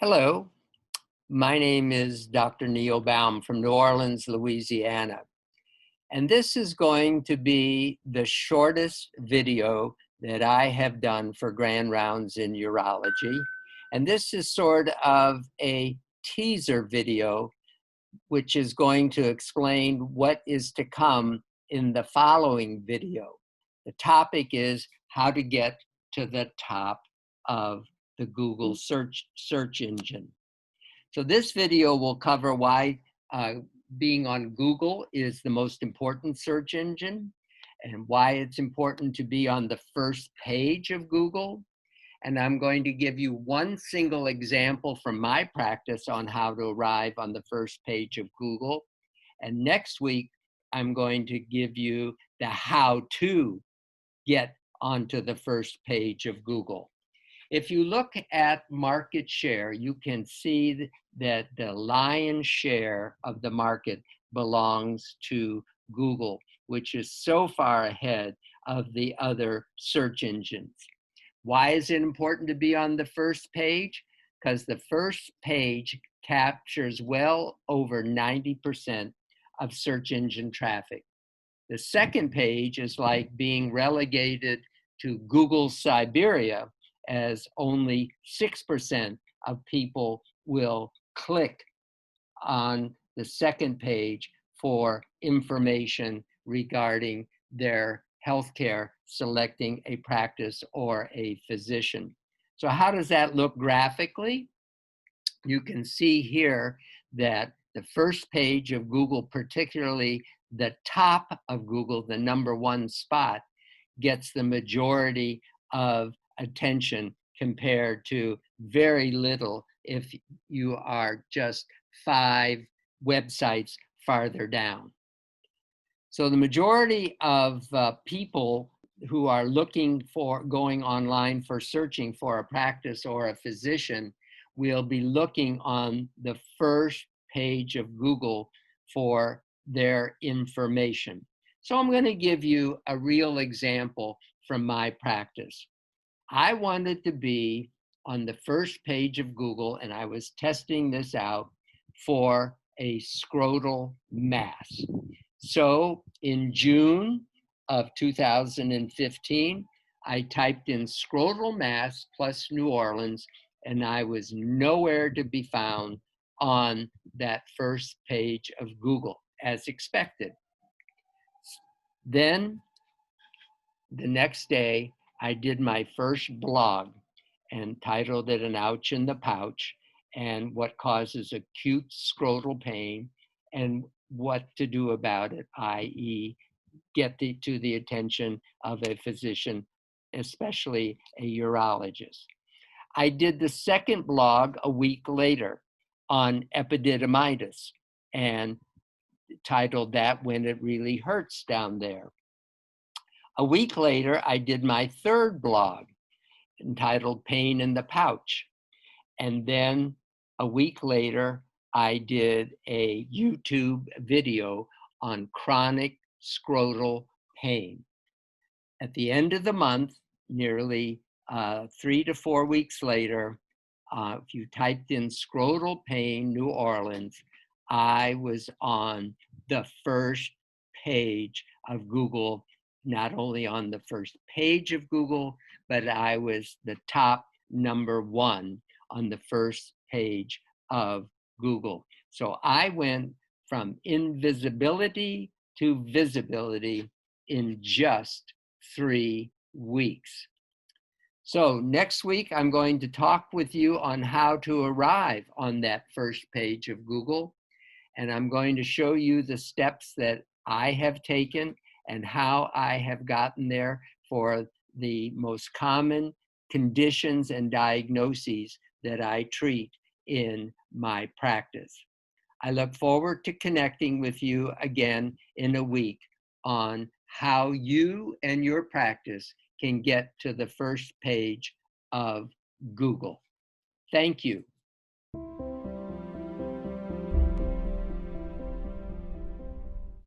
Hello, my name is Dr. Neil Baum from New Orleans, Louisiana. And this is going to be the shortest video that I have done for Grand Rounds in Urology. And this is sort of a teaser video, which is going to explain what is to come in the following video. The topic is how to get to the top of the Google search engine. So this video will cover why being on Google is the most important search engine and why it's important to be on the first page of Google. And I'm going to give you one single example from my practice on how to arrive on the first page of Google. And next week, I'm going to give you the how to get onto the first page of Google. If you look at market share, you can see that the lion's share of the market belongs to Google, which is so far ahead of the other search engines. Why is it important to be on the first page? Because the first page captures well over 90% of search engine traffic. The second page is like being relegated to Google Siberia, as only 6% of people will click on the second page for information regarding their healthcare, selecting a practice or a physician. So how does that look graphically? You can see here that the first page of Google, particularly the top of Google, the #1 spot, gets the majority of attention compared to very little if you are just 5 websites farther down. So the majority of people who are looking for going online for searching for a practice or a physician will be looking on the first page of Google for their information. So I'm going to give you a real example from my practice. I wanted to be on the first page of Google, and I was testing this out for a scrotal mass. So in June of 2015, I typed in scrotal mass plus New Orleans, and I was nowhere to be found on that first page of Google, as expected. Then the next day, I did my first blog and titled it An Ouch in the Pouch and what causes acute scrotal pain and what to do about it, i.e. get to the attention of a physician, especially a urologist. I did the second blog a week later on epididymitis and titled that When It Really Hurts Down There. A week later, I did my third blog entitled Pain in the Pouch. And then a week later, I did a YouTube video on chronic scrotal pain. At the end of the month, nearly 3 to 4 weeks later, if you typed in scrotal pain New Orleans, I was on the first page of Google, not only on the first page of Google, but I was the top #1 on the first page of Google. So I went from invisibility to visibility in just 3 weeks. So next week, I'm going to talk with you on how to arrive on that first page of Google. And I'm going to show you the steps that I have taken and how I have gotten there for the most common conditions and diagnoses that I treat in my practice. I look forward to connecting with you again in a week on how you and your practice can get to the first page of Google. Thank you.